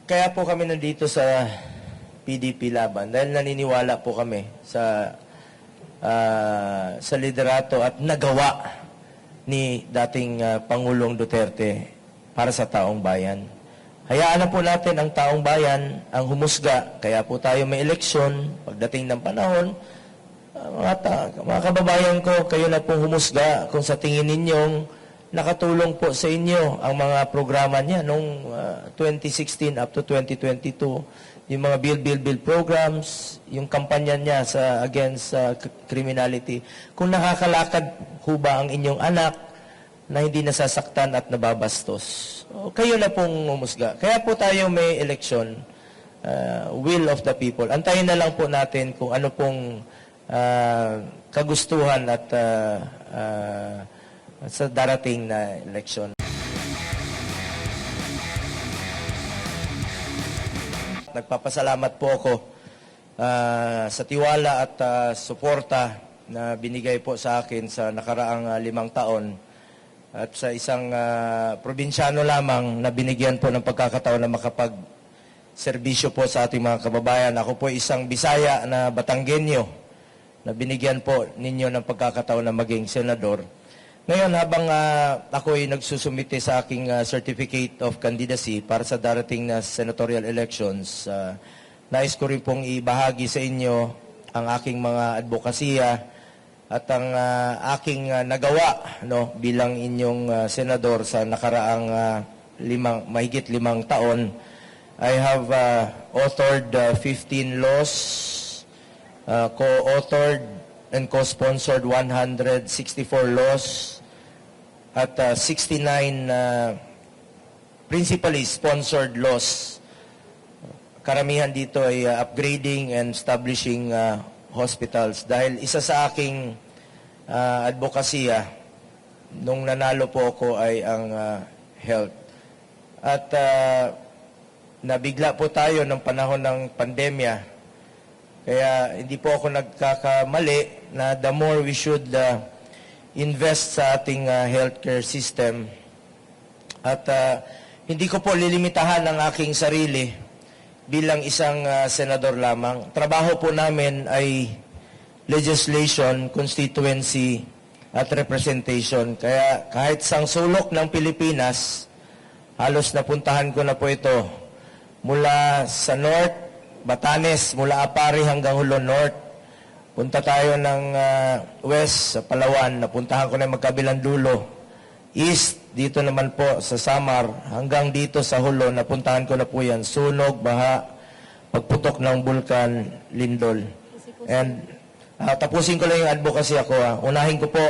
Kaya po kami nandito sa PDP Laban dahil naniniwala po kami sa liderato at nagawa ni dating Pangulong Duterte para sa taong bayan. Hayaan na po natin ang taong bayan ang humusga. Kaya po tayo may eleksyon pagdating ng panahon. Mga kababayan ko, kayo na pong humusga kung sa tingin ninyong nakatulong po sa inyo ang mga programa niya noong 2016 up to 2022. Yung mga build programs, yung kampanya niya against criminality. Kung nakakalakad ho ba ang inyong anak na hindi nasasaktan at nababastos, kayo na pong humusga. Kaya po tayo may election, will of the people. Antayin na lang po natin kung ano pong kagustuhan at sa darating na eleksyon. Nagpapasalamat po ako sa tiwala at suporta na binigay po sa akin sa nakaraang 5 taon at sa isang probinsyano lamang na binigyan po ng pagkakataon na makapag-serbisyo po sa ating mga kababayan. Ako po isang Bisaya na Batanggenyo na binigyan po ninyo ng pagkakataon na maging senador. Ngayon, habang ako ay nagsusumite sa aking certificate of candidacy para sa darating na senatorial elections, nais ko rin pong ibahagi sa inyo ang aking mga advokasya at ang aking nagawa bilang inyong senador sa nakaraang mahigit 5 taon. I have authored 15 laws, co-authored and co-sponsored 164 laws at 69 principally sponsored laws. Karamihan dito ay upgrading and establishing hospitals. Dahil isa sa aking advokasya nung nanalo po ako ay ang health. At nabigla po tayo ng panahon ng pandemya. Kaya hindi po ako nagkakamali na the more we should invest sa ating healthcare system. At hindi ko po lilimitahan ang aking sarili bilang isang senador lamang. Trabaho po namin ay legislation, constituency at representation. Kaya kahit sang sulok ng Pilipinas, halos napuntahan ko na po ito. Mula sa North, Batanes, mula Apari hanggang Hulo North. Punta tayo ng West, sa Palawan. Napuntahan ko na magkabilang dulo. East, dito naman po sa Samar. Hanggang dito sa Hulo, napuntahan ko na po yan. Sunog, baha, pagputok ng bulkan, lindol. And tapusin ko lang yung advocacy ako. Unahin ko po,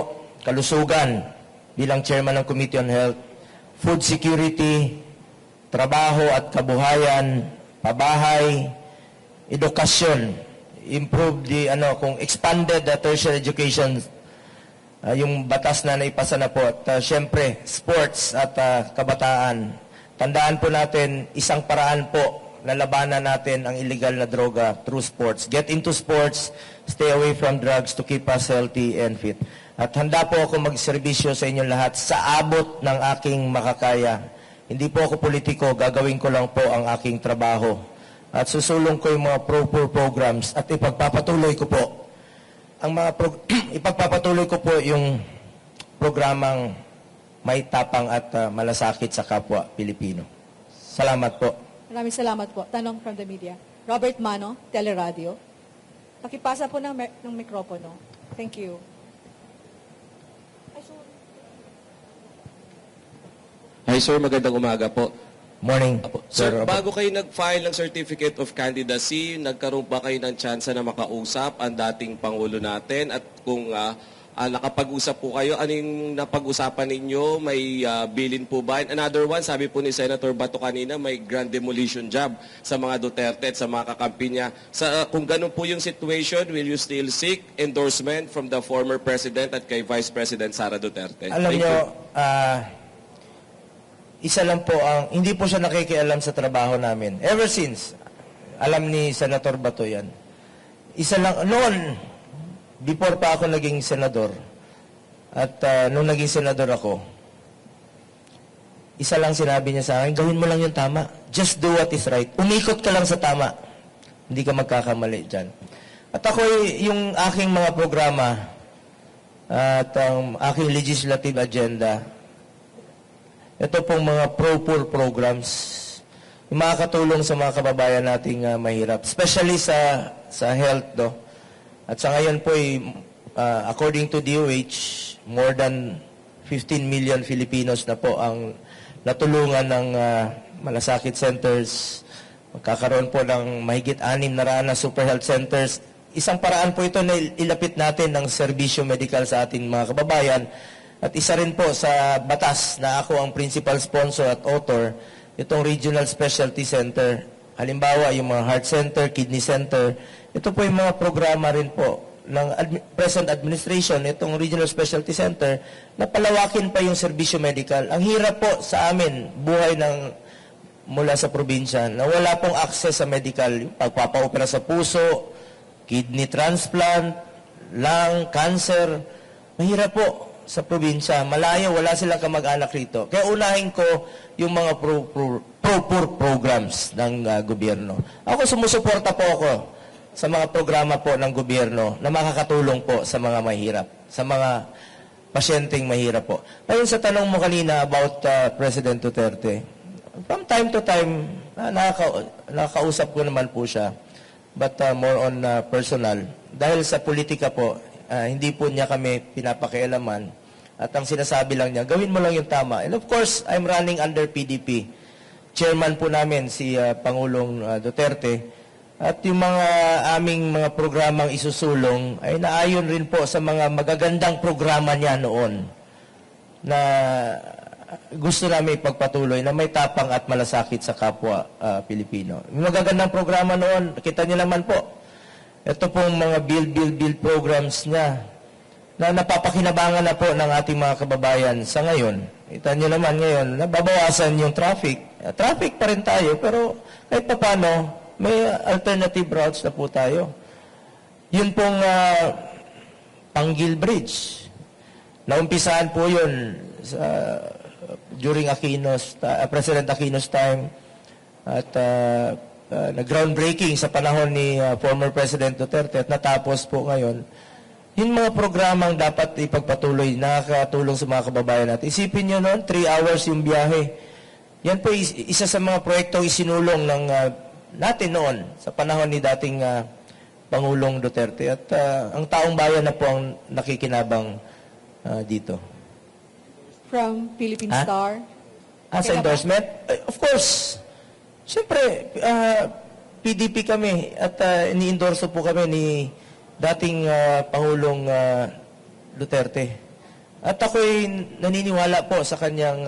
kalusugan bilang chairman ng Committee on Health. Food security, trabaho at kabuhayan, pabahay, edukasyon, improve kung expanded tertiary education, yung batas na naipasa na po. At syempre, sports at kabataan. Tandaan po natin, isang paraan po na labanan natin ang illegal na droga through sports. Get into sports, stay away from drugs to keep us healthy and fit. At handa po ako magserbisyo sa inyong lahat sa abot ng aking makakaya. Hindi po ako politiko, gagawin ko lang po ang aking trabaho. At susulong ko yung mga programs at ipagpapatuloy ko po ipagpapatuloy ko po yung programang may tapang at malasakit sa kapwa Pilipino. Salamat po. Maraming salamat po. Tanong from the media. Robert Mano, Teleradio. Pakipasa po ng mikropono. Thank you. Hi sir, magandang umaga po. Morning. Sir, bago kayo nag-file ng Certificate of Candidacy, nagkaroon ba kayo ng tsansa na makausap ang dating Pangulo natin? At kung nakapag-usap po kayo, anong napag-usapan ninyo? May bilin po ba? And another one, sabi po ni Senator Bato kanina, may grand demolition job sa mga Duterte at sa mga kakampi niya. Kung ganun po yung situation, will you still seek endorsement from the former President at kay Vice President Sara Duterte? Alam nyo, isa lang po hindi po siya nakikialam sa trabaho namin. Ever since, alam ni Senator Bato yan. Isa lang, noon, before pa ako naging senador, at nung naging senador ako, isa lang sinabi niya sa akin, gawin mo lang yung tama. Just do what is right. Umikot ka lang sa tama. Hindi ka magkakamali dyan. At ako, yung aking mga programa at ang aking legislative agenda, ito pong mga pro-poor programs, yung makakatulong sa mga kababayan nating mahirap, especially sa health, no? At sa ngayon po, according to DOH, more than 15 million Filipinos na po ang natulungan ng malasakit centers. Magkakaroon po ng mahigit 6 na super health centers. Isang paraan po ito na ilapit natin ng serbisyo medikal sa ating mga kababayan. At isa rin po sa batas na ako ang principal sponsor at author, itong Regional Specialty Center. Halimbawa, yung mga heart center, kidney center. Ito po yung mga programa rin po ng present administration, itong Regional Specialty Center, na palawakin pa yung serbisyo medical. Ang hirap po sa amin, buhay mula sa probinsya, na wala pong access sa medical, yung pagpapaopera sa puso, kidney transplant, lung, cancer, mahirap po sa probinsya. Malayo, wala silang kamag-anak rito. Kaya unahin ko yung mga pro-poor programs ng gobyerno. Ako, sumusuporta po ako sa mga programa po ng gobyerno na makakatulong po sa mga mahirap, sa mga pasyenteng mahirap po. Ngayon sa tanong mo kanina about President Duterte, from time to time, nakakausap ko naman po siya, but more on personal. Dahil sa politika po, hindi po niya kami pinapakialaman. At ang sinasabi lang niya, gawin mo lang yung tama. And of course, I'm running under PDP. Chairman po namin si Pangulong Duterte. At yung mga aming mga programang isusulong ay naayon rin po sa mga magagandang programa niya noon na gusto namin ipagpatuloy na may tapang at malasakit sa kapwa Pilipino. Yung magagandang programa noon, kita niyo naman po, ito pong mga build programs niya na napapakinabangan na po ng ating mga kababayan sa ngayon. Kita nyo naman ngayon, nababawasan yung traffic. Traffic pa rin tayo, pero kahit pa paano, may alternative routes na po tayo. Yun pong Panggil Bridge. Naumpisahan po yun during President Aquino's time at nag-groundbreaking sa panahon ni former President Duterte at natapos po ngayon. Yung mga programang dapat ipagpatuloy, nakakatulong sa mga kababayan natin. Isipin nyo noon, 3 hours yung biyahe. Yan po isa sa mga proyektong isinulong ng natin noon sa panahon ni dating Pangulong Duterte. At ang taong bayan na po ang nakikinabang dito. From Philippine Star. Sa endorsement? Of course. Siyempre, PDP kami at ni-endorso po kami ni dating Pangulong Duterte. At ako'y naniniwala po sa kanyang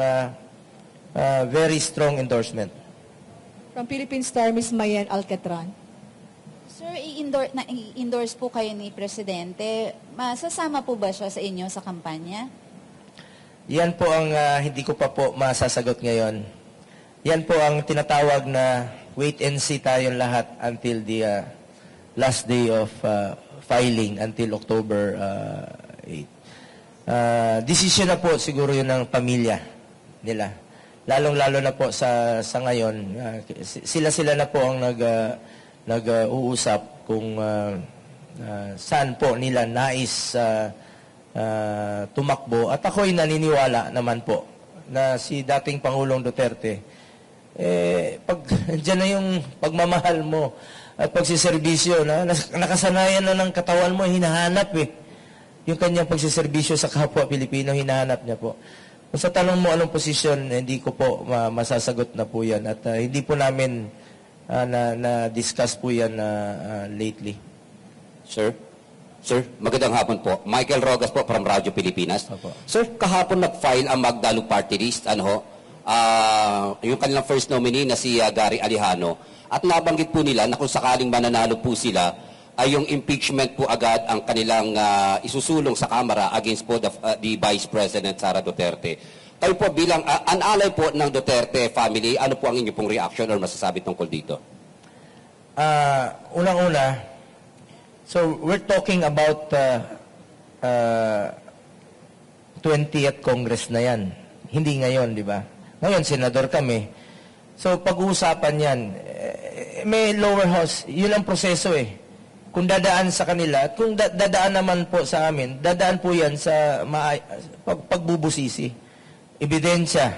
very strong endorsement. From Philippine Star, Ms. Mayen Alcatran. Sir, i-endorse po kayo ni Presidente. Masasama po ba siya sa inyo sa kampanya? Yan po ang hindi ko pa po masasagot ngayon. Yan po ang tinatawag na wait and see tayong lahat until the last day of filing, until October 8. Decision na po siguro yun ng pamilya nila. Lalong-lalo na po sa ngayon, sila na po ang nag-uusap kung saan po nila nais tumakbo. At ako'y naniniwala naman po na si dating Pangulong Duterte, pag dyan na yung pagmamahal mo at pagsiservisyo, nakasanayan na ng katawan mo, hinahanap yung kanyang pagsiservisyo sa kapwa Pilipino, hinahanap niya po. Kung sa tanong mo anong posisyon, hindi ko po masasagot na po yan. At hindi po namin na-discuss po yan lately. Sir, magandang hapon po. Michael Rogas po from Radyo Pilipinas. Opo. Sir, kahapon nag-file ang Magdalog Party List, yung kanilang first nominee na si Gary Alejano. At nabanggit po nila na kung sakaling mananalo po sila, ay yung impeachment po agad ang kanilang isusulong sa Kamara against po the Vice President Sara Duterte. Kayo po bilang an ally po ng Duterte family, ano po ang inyong pong reaction or masasabi tungkol dito? Unang-una, so we're talking about 20th Congress na yan. Hindi ngayon, di ba? Ngayon, senador kami. So, pag-uusapan yan, may lower house, yun ang proseso eh. Kung dadaan sa kanila, at kung dadaan naman po sa amin, dadaan po yan sa pagbubusisi. Ebidensya.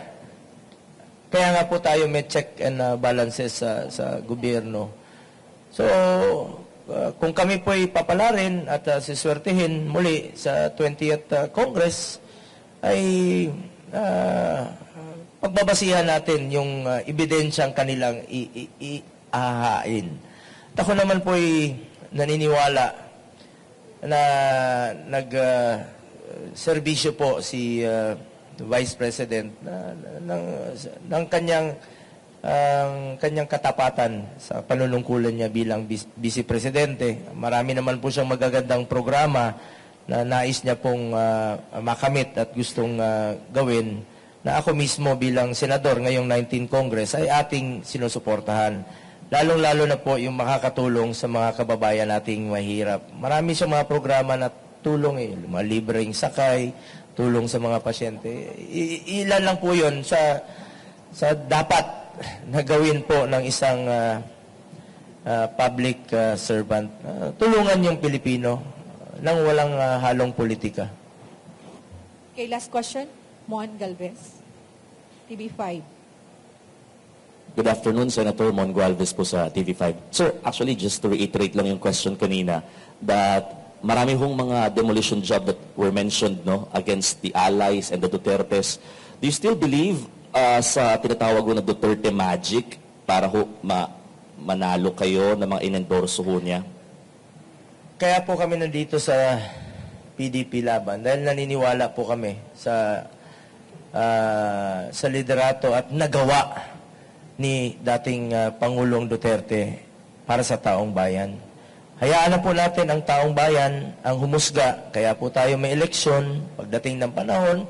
Kaya nga po tayo may check and balances sa gobyerno. So, kung kami po'y papalarin at siswertihin muli sa 20th Congress, ay pagbabasihan natin yung ebidensyang kanilang ihahain. At ako naman po'y naniniwala na nag-serbisyo po si Vice President ng kanyang katapatan sa panunungkulan niya bilang Vice Presidente. Marami naman po siyang magagandang programa na nais niya pong makamit at gustong gawin na ako mismo bilang senador ngayong 19th Congress ay ating sinusuportahan. Lalong-lalo na po yung makakatulong sa mga kababayan nating mahirap. Marami siyang mga programa na tulong, mga libreng sakay, tulong sa mga pasyente. Ilan lang po yun sa dapat na gawin po ng isang public servant. Tulungan yung Pilipino nang walang halong politika. Okay, last question. Mon Galvez, TV5. Good afternoon, Senator Mon Gualvez po sa TV5. Sir, actually, just to reiterate lang yung question kanina, that marami hong mga demolition job that were mentioned against the allies and the Dutertes. Do you still believe sa tinatawag na Duterte magic para manalo kayo ng mga inendorso ho niya? Kaya po kami nandito sa PDP Laban dahil naniniwala po kami sa liderato at nagawa ni dating Pangulong Duterte para sa taong bayan. Hayaan na po natin ang taong bayan ang humusga. Kaya po tayo may eleksyon pagdating ng panahon.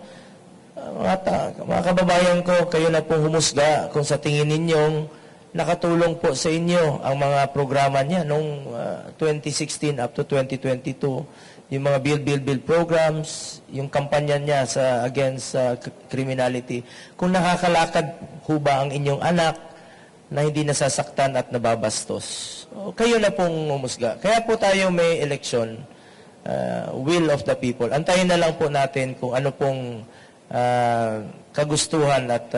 Mga kababayan ko, kayo na pong humusga kung sa tingin ninyong nakatulong po sa inyo ang mga programa niya noong 2016 up to 2022. Yung mga bill programs, yung kampanya niya against criminality. Kung nakakalakad ho ba ang inyong anak na hindi nasasaktan at nababastos, kayo na pong humusga. Kaya po tayo may election, will of the people. Antayin na lang po natin kung ano pong kagustuhan at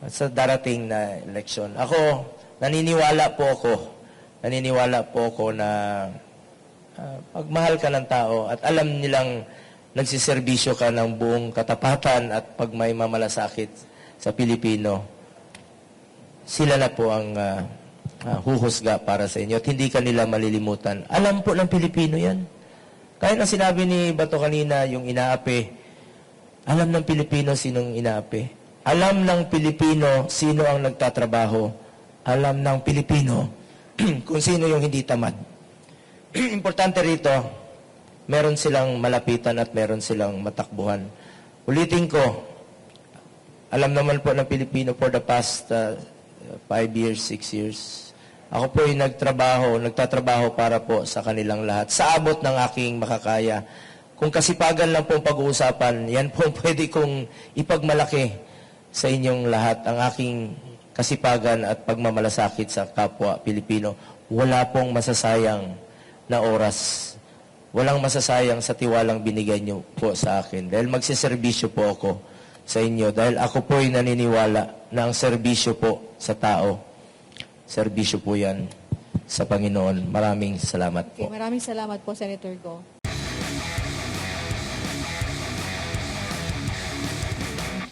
sa darating na eleksyon. Ako, naniniwala po ako na pagmahal ka ng tao at alam nilang nagsiservisyo ka ng buong katapatan at pag may mamalasakit sa Pilipino, sila na po ang huhusga para sa inyo at hindi ka nila malilimutan. Alam po ng Pilipino yan. Kahit na sinabi ni Bato kanina, yung inaapi, alam ng Pilipino sinong inaapi. Alam ng Pilipino sino ang nagtatrabaho. Alam ng Pilipino kung sino yung hindi tamad. Importante rito, meron silang malapitan at meron silang matakbuhan. Ulitin ko, alam naman po ng Pilipino for the past 5 years, 6 years, ako po ay nagtatrabaho para po sa kanilang lahat. Sa abot ng aking makakaya. Kung kasipagan lang pong pag-uusapan, yan po pwede kong ipagmalaki sa inyong lahat ang aking kasipagan at pagmamalasakit sa kapwa Pilipino. Wala pong masasayang na oras. Walang masasayang sa tiwalang binigay niyo po sa akin. Dahil magsiservisyo po ako sa inyo. Dahil ako po'y naniniwala na ang serbisyo po sa tao, serbisyo po yan sa Panginoon. Maraming salamat po. Okay, maraming salamat po, Senator Go.